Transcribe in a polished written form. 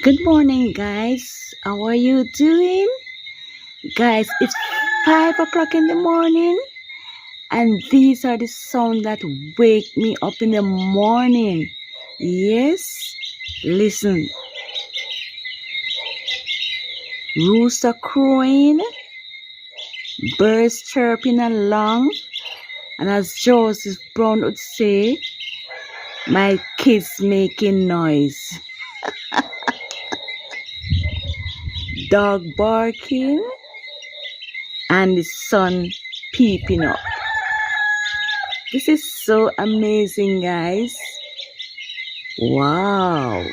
Good morning, guys. How are you doing? Guys, it's 5 o'clock in the morning, and these are the sounds that wake me up in the morning. Yes, listen. Rooster crowing, birds chirping along, and as Joseph Brown would say, my kids making noise. Dog barking, and the sun peeping up. This is so amazing, guys. Wow.